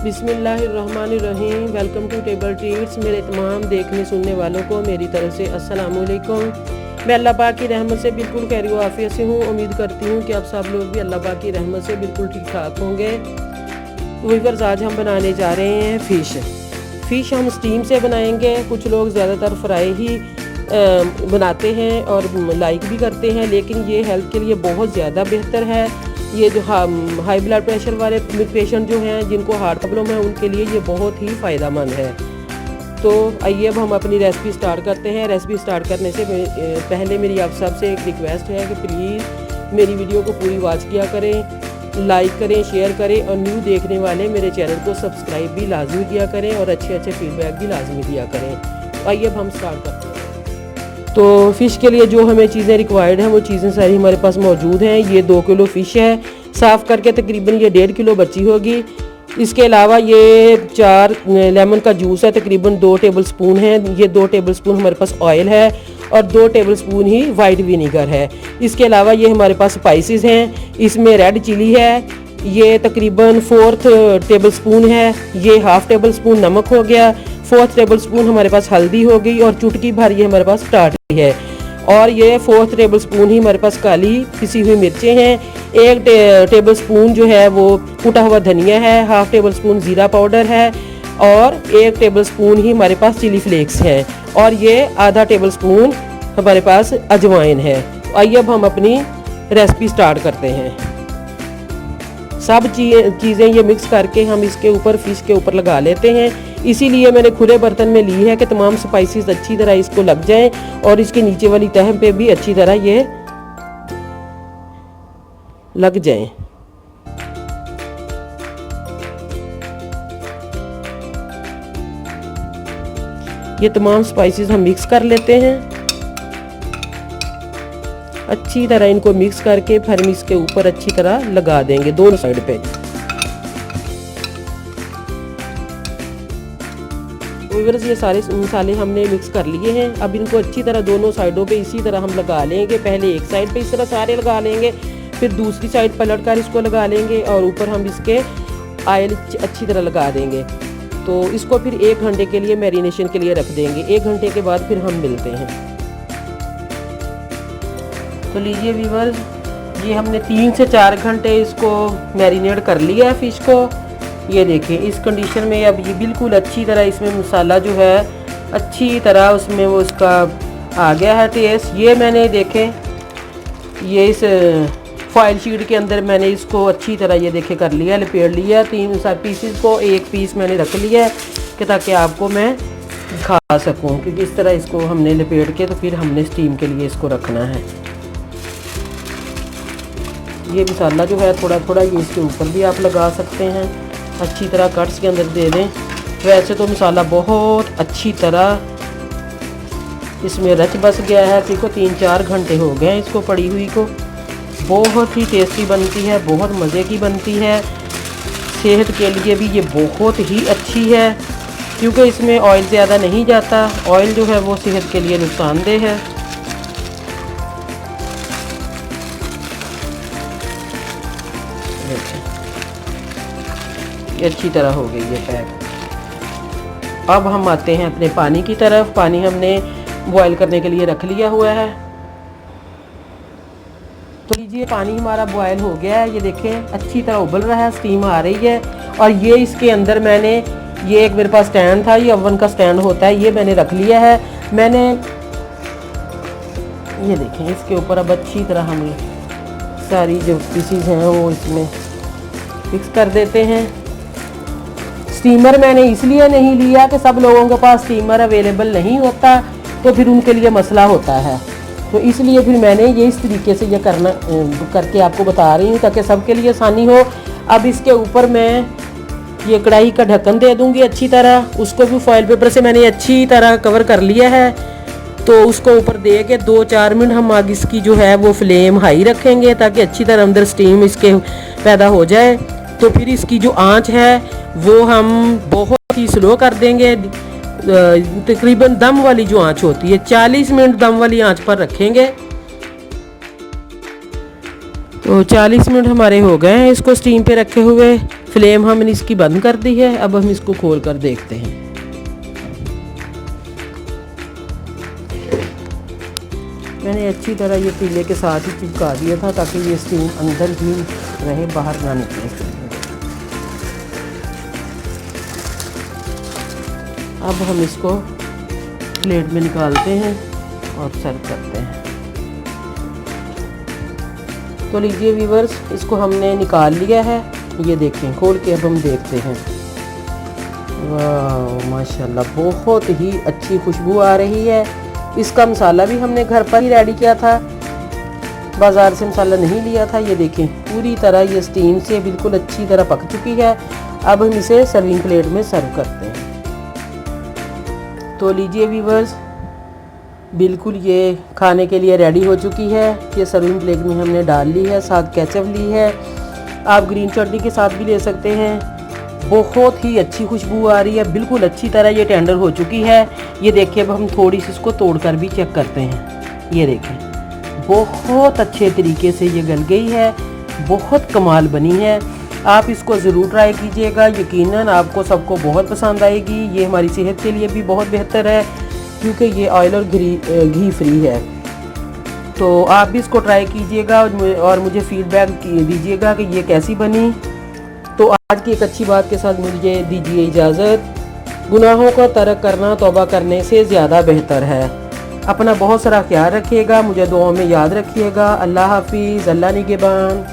बिस्मिल्लाहिर्रहमानिर्रहीम। Welcome to table treats. मेरे तमाम देखने सुनने वालों को मेरी तरफ से अस्सलाम वालेकुम। मैं अल्लाह पाक की रहमत से बिल्कुल खैर आफियत से हूँ। उम्मीद करती हूँ कि आप सब लोग भी अल्लाह पाक की रहमत से बिल्कुल ठीक ठाक होंगे। व्यूअर्स, आज हम बनाने जा रहे हैं फ़िश हम स्टीम से बनाएंगे। कुछ लोग ज़्यादातर फ्राई ही बनाते हैं और लाइक भी करते हैं, लेकिन ये हेल्थ के लिए बहुत ज़्यादा बेहतर है। ये जो हाई ब्लड प्रेशर वाले पेशेंट जो हैं, जिनको हार्ट प्रॉब्लम है, उनके लिए ये बहुत ही फ़ायदेमंद है। तो आइए अब हम अपनी रेसिपी स्टार्ट करते हैं। रेसिपी स्टार्ट करने से पहले मेरी आप सबसे एक रिक्वेस्ट है कि प्लीज़ मेरी वीडियो को पूरी वॉच किया करें, लाइक करें, शेयर करें और न्यू देखने वाले मेरे चैनल को सब्सक्राइब भी लाजमी किया करें और अच्छे अच्छे फीडबैक भी लाजमी दिया करें। आइए अब हम स्टार्ट करते हैं। तो फ़िश के लिए जो हमें चीज़ें रिक्वायर्ड हैं वो चीज़ें सारी हमारे पास मौजूद हैं। ये 2 किलो फ़िश है, साफ़ करके तकरीबन ये 1.5 किलो बची होगी। इसके अलावा ये 4 लेमन का जूस है, तकरीबन 2 टेबल स्पून है। ये 2 टेबल स्पून हमारे पास ऑयल है और 2 टेबल स्पून ही वाइट विनीगर है। इसके अलावा ये हमारे पास स्पाइसेस हैं। इसमें रेड चिली है, ये तकरीबन 4 टेबल स्पून है। ये 1/2 टेबल स्पून नमक हो गया। 4 टेबल स्पून हमारे पास हल्दी हो गई और चुटकी भर ये हमारे पास टाट है। और ये 4 टेबल स्पून ही हमारे पास काली पिसी हुई मिर्चें हैं। 1 टेबल स्पून जो है वो कुटा हुआ धनिया है। 1/2 टेबल स्पून ज़ीरा पाउडर है और 1 टेबल स्पून ही हमारे पास चिली फ्लेक्स हैं और ये आधा टेबल स्पून हमारे पास अजवाइन है। आइए अब हम अपनी रेसिपी स्टार्ट करते हैं। सब चीज़ें ये मिक्स करके हम इसके ऊपर फ़िश के ऊपर लगा लेते हैं। इसीलिए मैंने खुले बर्तन में ली है कि तमाम स्पाइसेस अच्छी तरह इसको लग जाएं और इसके नीचे वाली तह पे भी अच्छी तरह ये लग जाएं। ये तमाम स्पाइसेस हम मिक्स कर लेते हैं। अच्छी तरह इनको मिक्स करके फिर हम इसके ऊपर अच्छी तरह लगा देंगे दोनों साइड पे। व्यूअर्स, ये सारे मसाले हमने मिक्स कर लिए हैं। अब इनको अच्छी तरह दोनों साइडों पे इसी तरह हम लगा लेंगे। पहले एक साइड पे इस तरह सारे लगा लेंगे, फिर दूसरी साइड पलट कर इसको लगा लेंगे और ऊपर हम इसके ऑयल अच्छी तरह लगा देंगे। तो इसको फिर 1 घंटे के लिए मैरिनेशन के लिए रख देंगे। 1 घंटे के बाद फिर हम मिलते हैं। तो लीजिए व्यूअर्स, ये हमने 3 से 4 घंटे इसको मैरिनेट कर लिया है फ़िश को। ये देखिए इस कंडीशन में अब ये बिल्कुल अच्छी तरह इसमें मसाला जो है अच्छी तरह उसमें वो उसका आ गया है टेस्ट। ये मैंने देखें ये इस फॉइल शीट के अंदर मैंने इसको अच्छी तरह ये देखे कर लिया, लपेट लिया। 3 पीसेस को 1 पीस मैंने रख लिया है कि ताकि आपको मैं खा सकूं, क्योंकि इस तरह इसको हमने लपेट के तो फिर हमने स्टीम के लिए इसको रखना है। ये मसाला जो है थोड़ा थोड़ा ये इसके ऊपर भी आप लगा सकते हैं, अच्छी तरह कट्स के अंदर दे दें। वैसे तो मसाला बहुत अच्छी तरह इसमें रच बस गया है। देखो 3-4 घंटे हो गए हैं इसको पड़ी हुई को। बहुत ही टेस्टी बनती है, बहुत मज़े की बनती है। सेहत के लिए भी ये बहुत ही अच्छी है क्योंकि इसमें ऑयल ज़्यादा नहीं जाता। ऑयल जो है वो सेहत के लिए नुकसानदेह है। अच्छी तरह हो गई है पैक। अब हम आते हैं अपने पानी की तरफ। पानी हमने बॉईल करने के लिए रख लिया हुआ है। तो लीजिए पानी हमारा बॉयल हो गया है। ये देखें अच्छी तरह उबल रहा है, स्टीम आ रही है। और ये इसके अंदर मैंने ये एक मेरे पास स्टैंड था, ये ओवन का स्टैंड होता है, ये मैंने रख लिया है। मैंने ये देखें इसके ऊपर अब अच्छी तरह हम सारी जो पीसीज हैं वो इसमें मिक्स कर देते हैं। स्टीमर मैंने इसलिए नहीं लिया कि सब लोगों के पास स्टीमर अवेलेबल नहीं होता, तो फिर उनके लिए मसला होता है। तो इसलिए फिर मैंने ये इस तरीके से ये करके आपको बता रही हूँ ताकि सबके लिए आसानी हो। अब इसके ऊपर मैं ये कढ़ाई का ढक्कन दे दूँगी अच्छी तरह। उसको भी फॉइल पेपर से मैंने अच्छी तरह कवर कर लिया है। तो उसको ऊपर दे के 2-4 मिनट हम आगे इसकी जो है वो फ्लेम हाई रखेंगे ताकि अच्छी तरह अंदर स्टीम इसके पैदा हो जाए। तो फिर इसकी जो आंच है वो हम बहुत ही स्लो कर देंगे। तकरीबन दम वाली जो आंच होती है 40 मिनट दम वाली आंच पर रखेंगे। तो 40 मिनट हमारे हो गए हैं इसको स्टीम पे रखे हुए। फ्लेम हमने इसकी बंद कर दी है। अब हम इसको खोल कर देखते हैं। मैंने अच्छी तरह ये पीले के साथ ही चिपका दिया था ताकि ये स्टीम अंदर ही रहे, बाहर ना निकले। अब हम इसको प्लेट में निकालते हैं और सर्व करते हैं। तो लीजिए व्यूअर्स, इसको हमने निकाल लिया है। ये देखें, खोल के अब हम देखते हैं। वाह माशाल्लाह, बहुत ही अच्छी खुशबू आ रही है। इसका मसाला भी हमने घर पर ही रेडी किया था, बाज़ार से मसाला नहीं लिया था। ये देखें, पूरी तरह ये स्टीम से बिल्कुल अच्छी तरह पक चुकी है। अब हम इसे सर्विंग प्लेट में सर्व करते हैं। तो लीजिए व्यूअर्स, बिल्कुल ये खाने के लिए रेडी हो चुकी है। ये सर्विंग प्लेट में हमने डाल ली है, साथ केचप ली है। आप ग्रीन चटनी के साथ भी ले सकते हैं। बहुत ही अच्छी खुशबू आ रही है, बिल्कुल अच्छी तरह ये टेंडर हो चुकी है। ये देखिए, अब हम थोड़ी सी इसको तोड़कर भी चेक करते हैं। ये देखें, बहुत अच्छे तरीके से ये गल गई है, बहुत कमाल बनी है। आप इसको ज़रूर ट्राई कीजिएगा, यकीनन आपको सबको बहुत पसंद आएगी। ये हमारी सेहत के लिए भी बहुत बेहतर है क्योंकि ये ऑयल और घी फ्री है। तो आप भी इसको ट्राई कीजिएगा और मुझे फीडबैक दीजिएगा कि ये कैसी बनी। तो आज की एक अच्छी बात के साथ मुझे दीजिए इजाज़त। गुनाहों का तर्क करना तौबा करने से ज़्यादा बेहतर है। अपना बहुत सारा ख्याल रखिएगा, मुझे दुआओं में याद रखिएगा। अल्लाह हाफिज़, अल्लाह निगहबान।